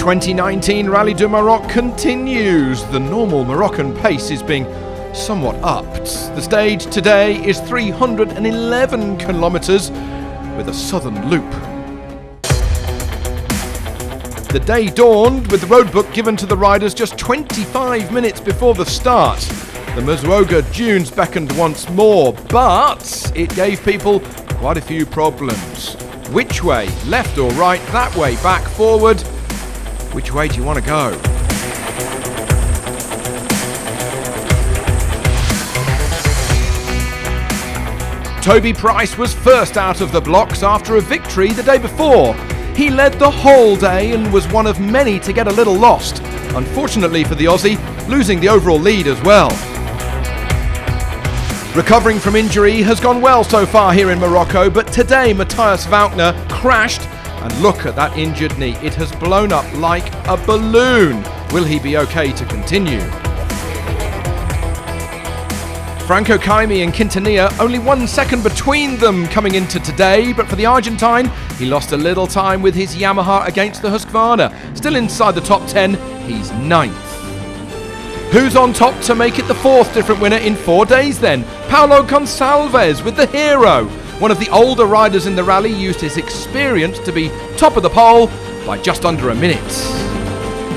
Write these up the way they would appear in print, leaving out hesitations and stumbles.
2019 Rallye du Maroc continues. The normal Moroccan pace is being somewhat upped. The stage today is 311 kilometres with a southern loop. The day dawned with the roadbook given to the riders just 25 minutes before the start. The Maroc dunes beckoned once more, but it gave people quite a few problems. Which way? Left or right? That way? Back? Forward? Which way do you want to go? Toby Price was first out of the blocks after a victory the day before. He led the whole day and was one of many to get a little lost. Unfortunately for the Aussie, losing the overall lead as well. Recovering from injury has gone well so far here in Morocco, but today Matthias Wagner crashed, and look at that injured knee. It has blown up like a balloon. Will he be okay to continue? Franco Caimi and Quintanilla, only 1 second between them coming into today, but for the Argentine, he lost a little time with his Yamaha against the Husqvarna. Still inside the top 10, he's 9th. Who's on top to make it the 4th different winner in 4 days then? Paulo Gonçalves with the hero. One of the older riders in the rally used his experience to be top of the pole by just under a minute.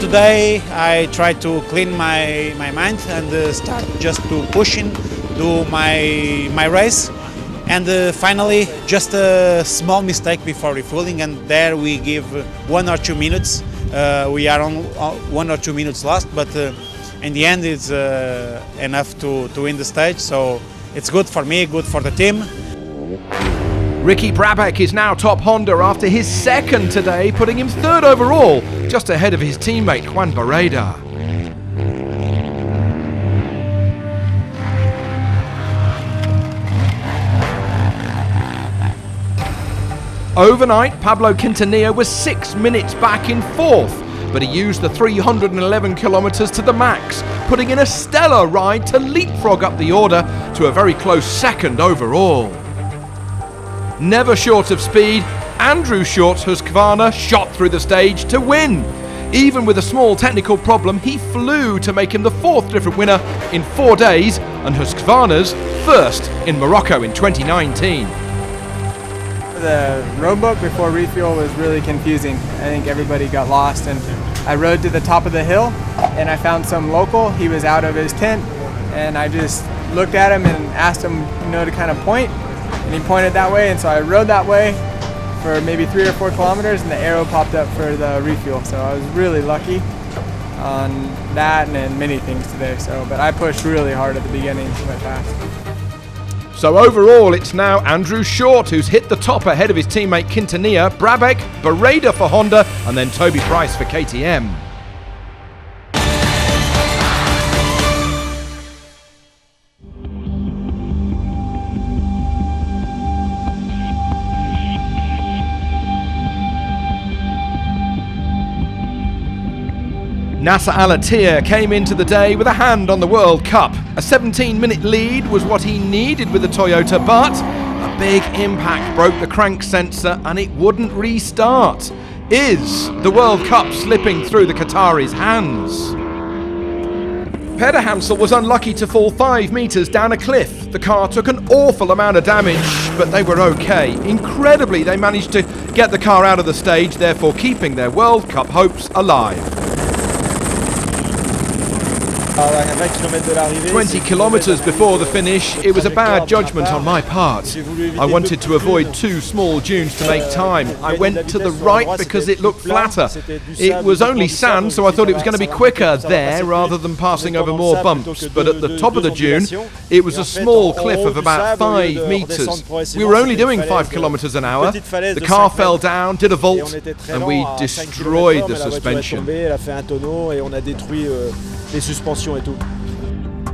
Today I tried to clean my mind and start just to pushing, do my race, and finally just a small mistake before refueling, and there we give 1 or 2 minutes. We are on 1 or 2 minutes lost, but in the end it's enough to win the stage, so it's good for me, good for the team. Ricky Brabec is now top Honda after his 2nd today, putting him 3rd overall, just ahead of his teammate Juan Barreda. Overnight, Pablo Quintanilla was 6 minutes back in 4th, but he used the 311 kilometres to the max, putting in a stellar ride to leapfrog up the order to a very close 2nd overall. Never short of speed, Andrew Short's Husqvarna shot through the stage to win. Even with a small technical problem, he flew to make him the 4th different winner in 4 days and Husqvarna's 1st in Morocco in 2019. The roadbook before refuel was really confusing. I think everybody got lost, and I rode to the top of the hill and I found some local. He was out of his tent and I just looked at him and asked him, to kind of point, and he pointed that way, and so I rode that way for maybe 3 or 4 kilometers and the arrow popped up for the refuel. So I was really lucky on that and many things today. But I pushed really hard at the beginning, went fast. So overall, it's now Andrew Short who's hit the top ahead of his teammate Quintanilla, Brabec, Barreda for Honda, and then Toby Price for KTM. Nasser Al-Attiyah came into the day with a hand on the World Cup. A 17-minute lead was what he needed with the Toyota, but a big impact broke the crank sensor and it wouldn't restart. Is the World Cup slipping through the Qataris' hands? Peder Hansel was unlucky to fall 5 metres down a cliff. The car took an awful amount of damage, but they were okay. Incredibly, they managed to get the car out of the stage, therefore keeping their World Cup hopes alive. 20 kilometres before the finish, it was a bad judgment on my part. I wanted to avoid 2 small dunes to make time. I went to the right because it looked flatter. It was only sand, so I thought it was going to be quicker there rather than passing over more bumps. But at the top of the dune, it was a small cliff of about 5 metres. We were only doing 5 kilometres an hour. The car fell down, did a vault, and we destroyed the suspension.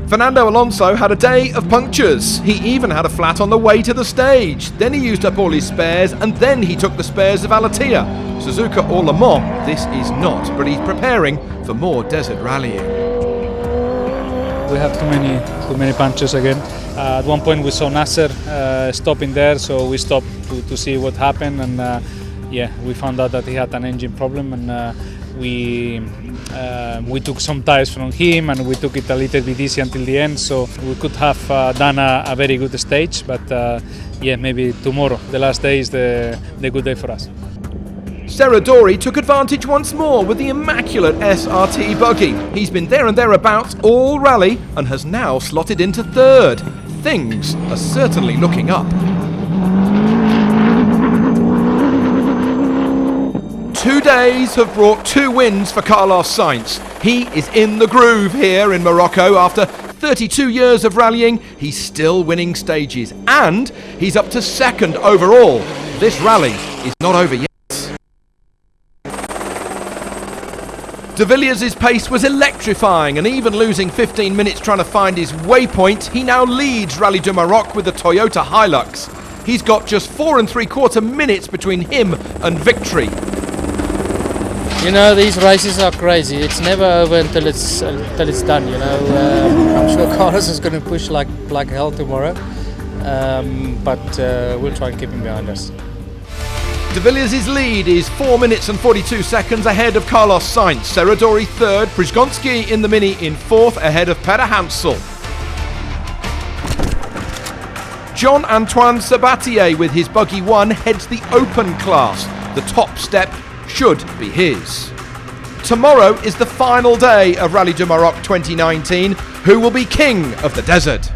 Fernando Alonso had a day of punctures. He even had a flat on the way to the stage. Then he used up all his spares, and then he took the spares of Al-Attiyah. Suzuka or Le Mans, this is not, but he's preparing for more desert rallying. We have too many punctures again. At one point we saw Nasser stopping there, so we stopped to see what happened, and we found out that he had an engine problem, and we took some tires from him and we took it a little bit easy until the end, so we could have done a very good stage, but yeah, maybe tomorrow, the last day, is the good day for us. Serradori took advantage once more with the immaculate SRT buggy. He's been there and thereabouts all rally and has now slotted into third. Things are certainly looking up. 2 days have brought 2 wins for Carlos Sainz. He is in the groove here in Morocco. After 32 years of rallying, he's still winning stages and he's up to second overall. This rally is not over yet. De Villiers' pace was electrifying, and even losing 15 minutes trying to find his waypoint, he now leads Rallye du Maroc with the Toyota Hilux. He's got just 4 3/4 minutes between him and victory. You know, these races are crazy. It's never over until it's done. You know, I'm sure Carlos is going to push like hell tomorrow, but we'll try and keep him behind us. De Villiers' lead is 4 minutes and 42 seconds ahead of Carlos Sainz. Serradori third, Przgonski in the Mini in fourth ahead of Peter Hansel. Jean-Antoine Sabatier with his buggy 1 heads the open class. The top step should be his. Tomorrow is the final day of Rallye du Maroc 2019. Who will be king of the desert?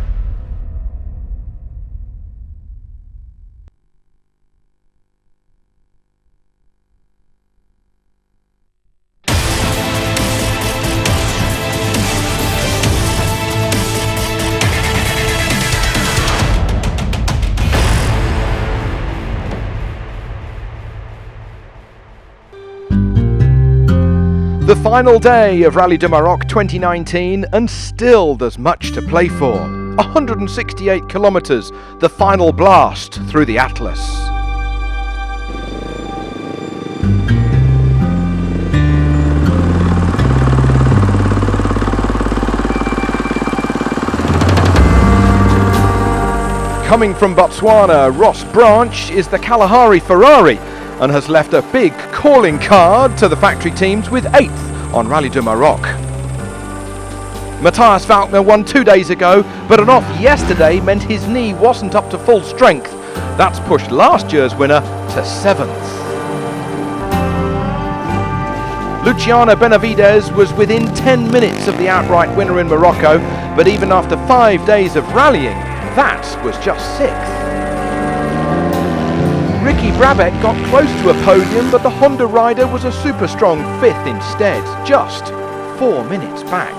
The final day of Rallye du Maroc 2019, and still there's much to play for. 168 kilometres, the final blast through the Atlas. Coming from Botswana, Ross Branch is the Kalahari Ferrari and has left a big calling card to the factory teams with 8th on Rallye du Maroc. Matthias Falkner won 2 days ago, but an off yesterday meant his knee wasn't up to full strength. That's pushed last year's winner to 7th. Luciano Benavides was within 10 minutes of the outright winner in Morocco, but even after 5 days of rallying, that was just 6th. Ricky Brabeck got close to a podium, but the Honda rider was a super strong 5th instead, just 4 minutes back.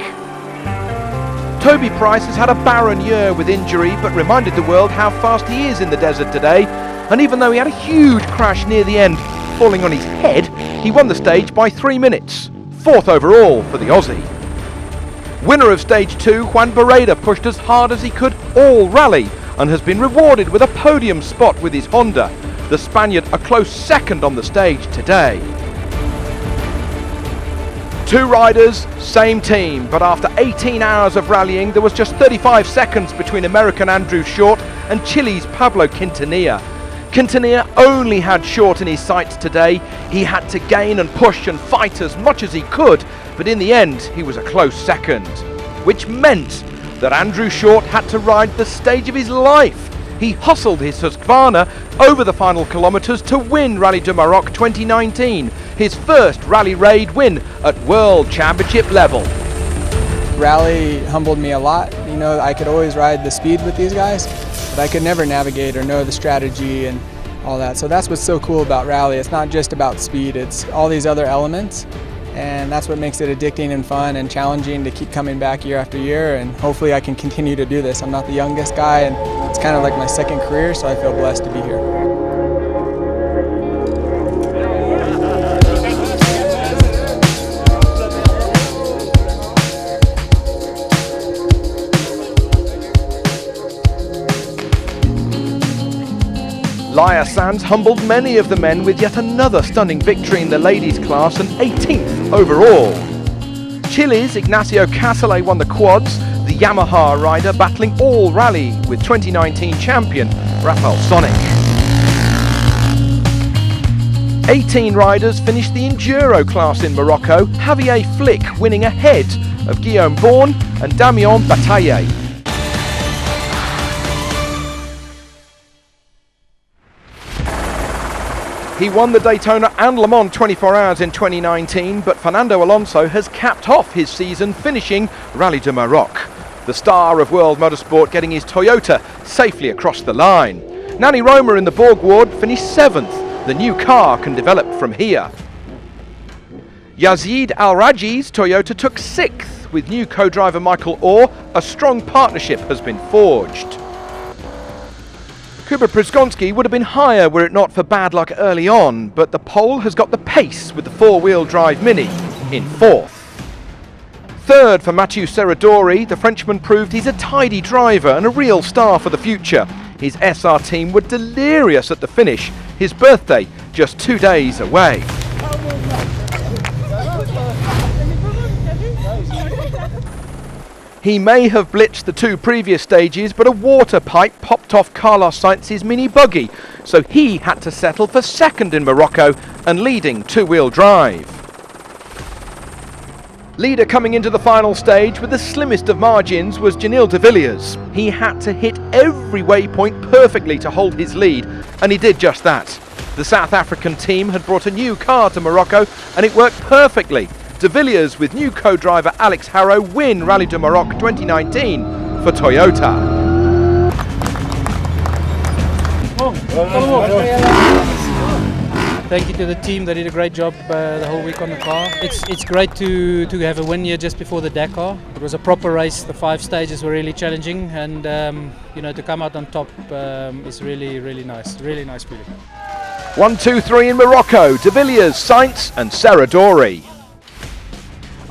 Toby Price has had a barren year with injury, but reminded the world how fast he is in the desert today, and even though he had a huge crash near the end, falling on his head, he won the stage by 3 minutes, 4th overall for the Aussie. Winner of stage 2, Juan Barreda pushed as hard as he could all rally and has been rewarded with a podium spot with his Honda. The Spaniard a close second on the stage today. 2 riders, same team, but after 18 hours of rallying there was just 35 seconds between American Andrew Short and Chile's Pablo Quintanilla. Quintanilla only had Short in his sights today. He had to gain and push and fight as much as he could, but in the end he was a close second, which meant that Andrew Short had to ride the stage of his life. He hustled his Husqvarna over the final kilometres to win Rallye du Maroc 2019, his first rally raid win at World Championship level. Rally humbled me a lot. You know, I could always ride the speed with these guys, but I could never navigate or know the strategy and all that. So that's what's so cool about rally. It's not just about speed, it's all these other elements. And that's what makes it addicting and fun and challenging to keep coming back year after year, and hopefully I can continue to do this. I'm not the youngest guy, and it's kind of like my second career, so I feel blessed to be here. Laia Sanz humbled many of the men with yet another stunning victory in the ladies class and 18th overall. Chile's Ignacio Casale won the quads, the Yamaha rider battling all rally with 2019 champion Rafael Sonic. 18 riders finished the Enduro class in Morocco, Javier Flick winning ahead of Guillaume Bourne and Damien Bataille. He won the Daytona and Le Mans 24 Hours in 2019, but Fernando Alonso has capped off his season finishing Rallye de Maroc. The star of world motorsport getting his Toyota safely across the line. Nani Roma in the Borg Ward finished 7th. The new car can develop from here. Yazid Al-Raji's Toyota took 6th. With new co-driver Michael Orr, a strong partnership has been forged. Kuba Przgonski would have been higher were it not for bad luck early on, but the Pole has got the pace with the four-wheel drive Mini in 4th. 3rd for Mathieu Serradori, the Frenchman proved he's a tidy driver and a real star for the future. His SR team were delirious at the finish, his birthday just 2 days away. He may have blitzed the 2 previous stages, but a water pipe popped off Carlos Sainz's mini buggy, so he had to settle for 2nd in Morocco and leading 2-wheel drive. Leader coming into the final stage with the slimmest of margins was Janil de Villiers. He had to hit every waypoint perfectly to hold his lead, and he did just that. The South African team had brought a new car to Morocco, and it worked perfectly. De Villiers with new co-driver Alex Harrow win Rallye de Maroc 2019 for Toyota. Thank you to the team. They did a great job the whole week on the car. It's great to have a win here just before the Dakar. It was a proper race. The 5 stages were really challenging, and to come out on top is really nice. Really nice feeling. 1, 2, 3 in Morocco. De Villiers, Sainz and Serradori.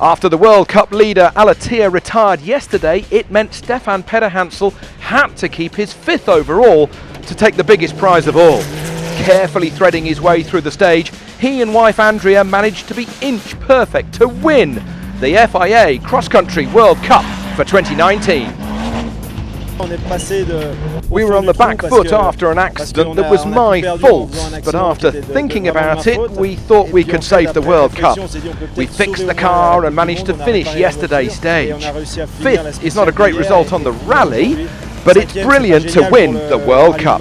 After the World Cup leader Alatia retired yesterday, it meant Stefan Pederhansel had to keep his 5th overall to take the biggest prize of all. Carefully threading his way through the stage, he and wife Andrea managed to be inch perfect to win the FIA Cross Country World Cup for 2019. We were on the back foot after an accident that was my fault, but after thinking about it, we thought we could save the World Cup. We fixed the car and managed to finish yesterday's stage. 5th is not a great result on the rally, but it's brilliant to win the World Cup.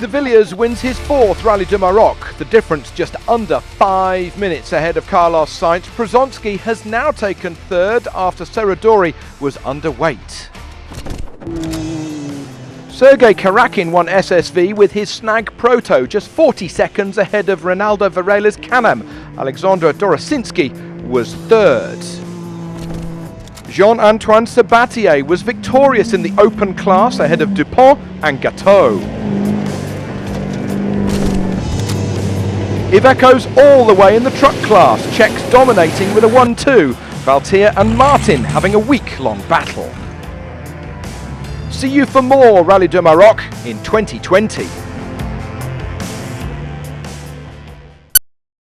De Villiers wins his 4th Rallye de Maroc, the difference just under 5 minutes ahead of Carlos Sainz. Przgonski has now taken 3rd after Serradori was underweight. Sergei Karakin won SSV with his Snag Proto, just 40 seconds ahead of Ronaldo Varela's Can-Am. Alexandra Dorosinski was 3rd. Jean-Antoine Sabatier was victorious in the open class ahead of Dupont and Gatteau. Iveco's all the way in the truck class, Czechs dominating with a 1-2, Valtier and Martin having a week-long battle. See you for more Rallye de Maroc in 2020.